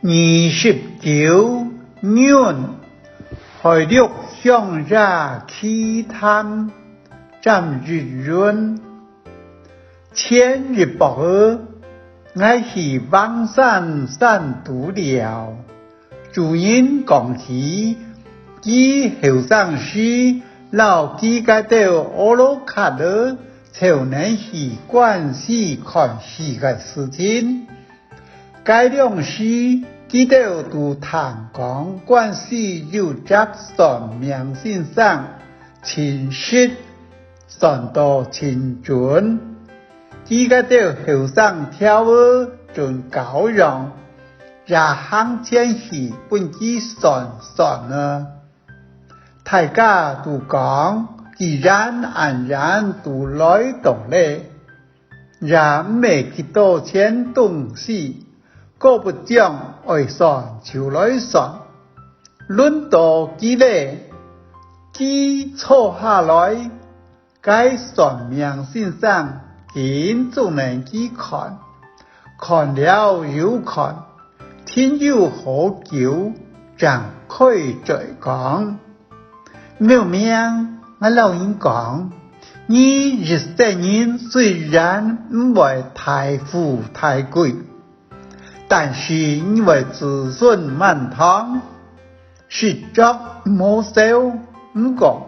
29年，海陆向下期探，占日润，千日薄儿，我是望山山独了，主人讲起，伊后生时老几个到俄罗卡的，才能是关系看事的事情。该两时，记得都谈讲关系有着算命先生，亲实算到亲准。几个到后生跳舞准高让，然行前时本机算呢。大家都讲，既然安然都来到了，然没几多钱东西。个不讲爱算就来算，轮到几嘞，几错下来，该算命先生见就能去看，看了又看，天有好久，展开再讲。妙命，我老人讲，你20年虽然唔会太富太贵。但是因为子孙满堂，是着冇少唔讲，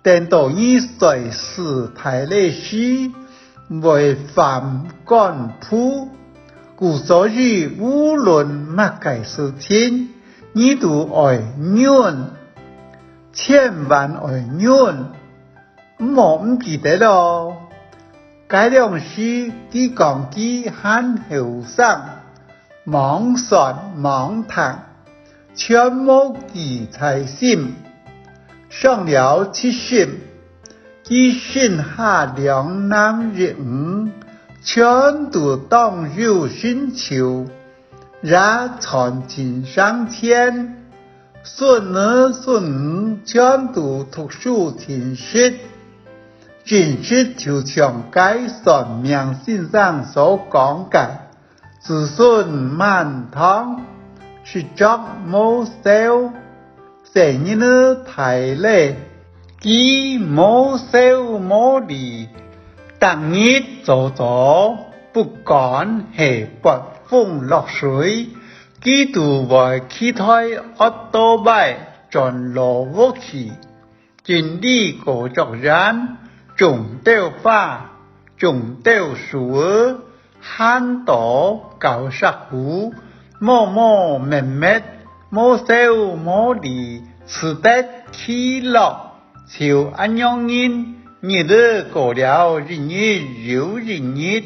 等到你随时太累时，为犯干铺，故所以无论乜嘅事情，你都爱忍，千万爱忍，唔记得咯。该两时佢讲佢很后生。忙算忙谈，全无记才心。上了70，几剩下两男人，全都当入寻求，然传进上天。孙儿全都读书听识，真是就像该算命先生所讲嘅。子孙满堂，是着冇少，成日呢太累，既冇少冇力，当日做做，不管係刮風落水，既都為期待惡多拜盡落屋企，盡力個作人，種掉花，種掉樹兒。很多舊石鼓，默默冇少冇力，只得起落，就安樣人，日子過了日又日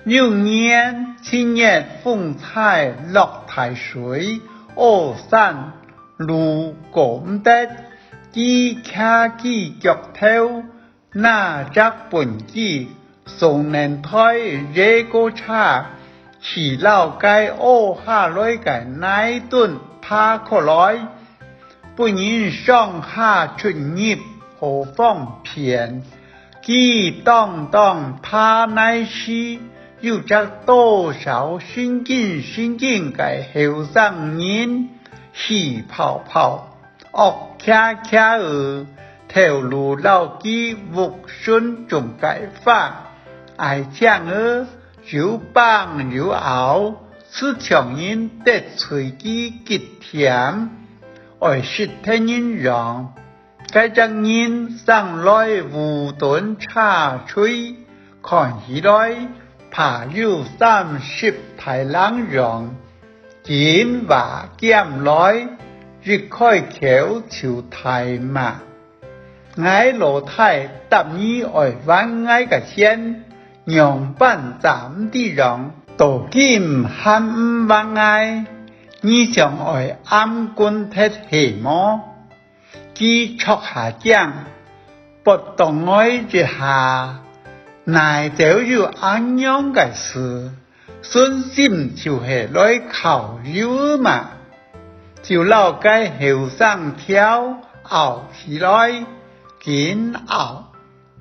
，6年7月風采落太水，惡山路過唔得，幾卡幾腳頭，那隻本機。送人胎這個茶，是老街屙下來嘅那頓爬過來，不然上下出入好方便。佢當爬那時，有着多少新經嘅後生人，喜泡，惡卡兒，頭路老機無順種解法。愛講兒又棒又拗，是強人得隨機結甜，愛是聽人讓，該將人上來無頓茶吹，看起來怕有30太郎讓，見話減來，一開口就太嘛，愛老太答你愛玩愛個先。樣板站地讓，到今還唔忘愛，你將愛暗棍踢起麼？佢戳下講，不當愛一下，乃就有安樣嘅事，信心就係來靠有嘛，就老街後生跳拗起來，緊拗，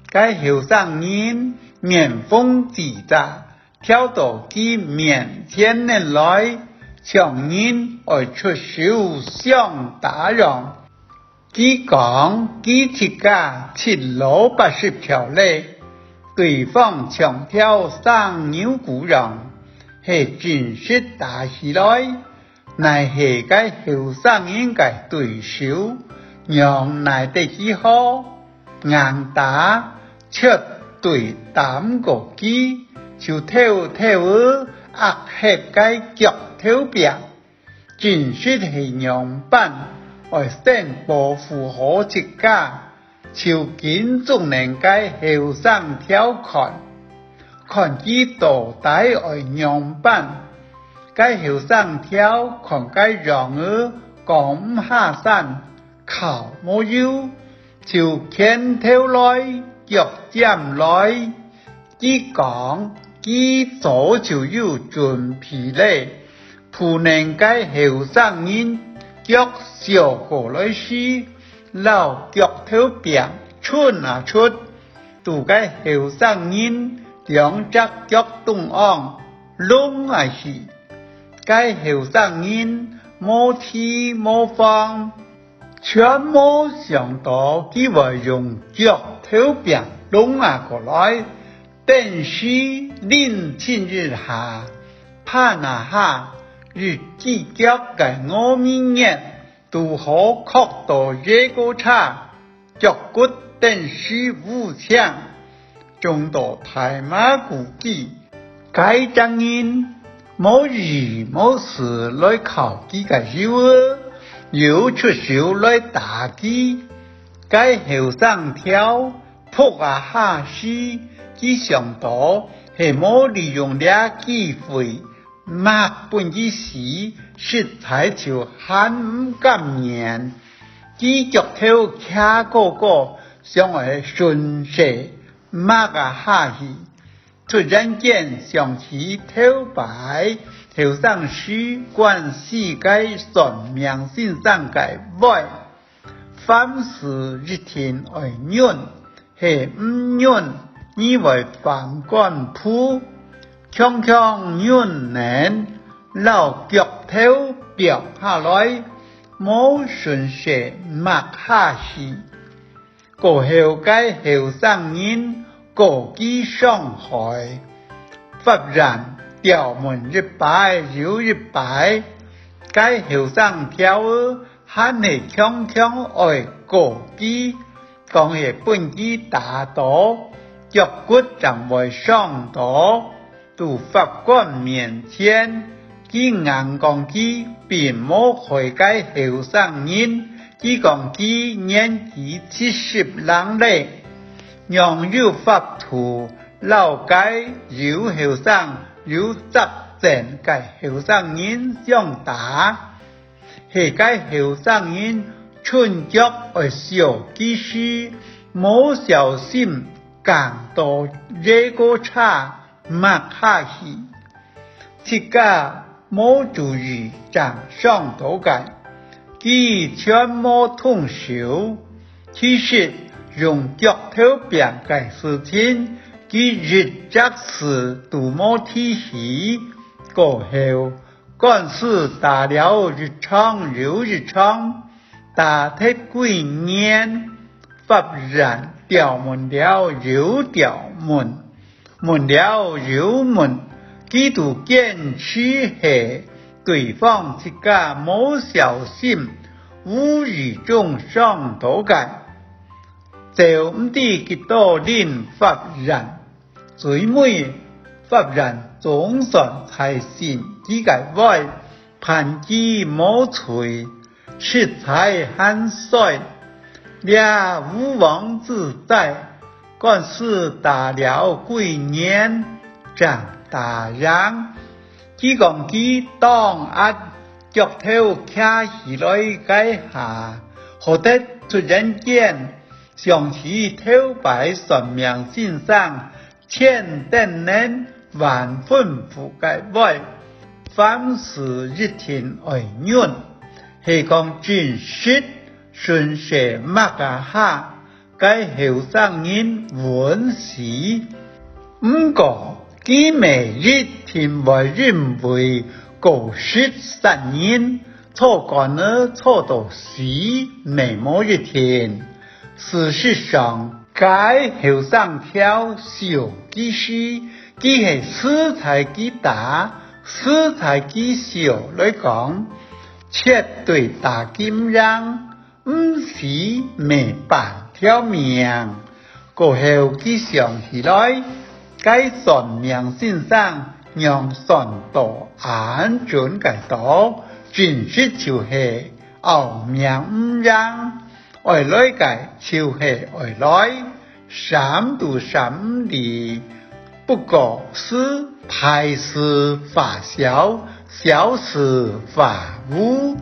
該後生人。面風自在，跳到佢面前來，常人爱出手相打让。佢講佢鐵架780條例，對方強挑生牛鼓讓，係正式打起來，乃係該後生人嘅對手，讓乃得幾好，硬打絕對膽過機，就跳壓合該腳跳表，正式係讓班。愛先保護好自家，超見仲能該後生挑看幾多大愛樣板，該後生挑看該讓兒講下山，靠冇有，就牽跳來，腳尖來，佢講佢早就有準備咧，不能該後生人。腳小過來時，老腳頭變出，杜該後生人兩隻腳動昂，攏去。該後生人冇提冇放，全冇想到佢會用腳頭變攏過來，但是年輕日下，怕那下。日記腳嘅5明年都好確到這個差，腳骨等是無強，眾多太馬估計，該張人冇日冇事來考佢嘅肉，又出手來打佢，該後生挑撲下時，佢想到係冇利用呢機會。麥本之時，實在就很唔甘願，佢腳頭卡個，想來順勢麥下去。突然間想起頭擺，後生時關係該算命先生嘅話，凡事一天愛潤，係唔潤，以為飯館鋪。強潤能老腳頭掉下來，冇順勢抹下去。過後該後生人過機傷害，忽然掉門一擺又一擺，該後生挑還係強愛過機，講係本機打倒，腳骨chẳng會傷倒。到法官面前，佢硬講佢並冇害該後生人，佢講佢年紀70郎咧，讓有法度老該有後生有責任該後生人相打，係該後生人春腳而小機時冇小心，càng多這個差。麥下去，自家冇注意掌上頭感，佢全冇通手。其實用腳頭變嘅事情，佢日則事都冇提起。過後，官司打了日長又日長，打得幾年，忽然掉門了又掉門。門了又門，佢都堅持係對方自家冇小心，無意中傷到嘅，就唔知幾多年發人，最尾發人總算才信佢嘅話，判佢冇罪，實在很衰，也無妄自在。官司打了幾年，長大人，佢講佢當壓腳頭卡起來解下，後得突然間想起頭擺算命先生千等人萬吩咐嘅話，凡事一天愛潤，係講真實順勢麥下。該後生人揾事，不過佢每日聽我認為过13年，错干了错到10年某一天。事实上，该后上挑小技师，既系史才几大，史才几小来讲，绝对大金人，唔是没半条命。过后佢想起来，该算命先生让算到安准嘅道，真是就是后命唔让，外来嘅就是外来，3度3厘，不过是排斥法小，小事法无。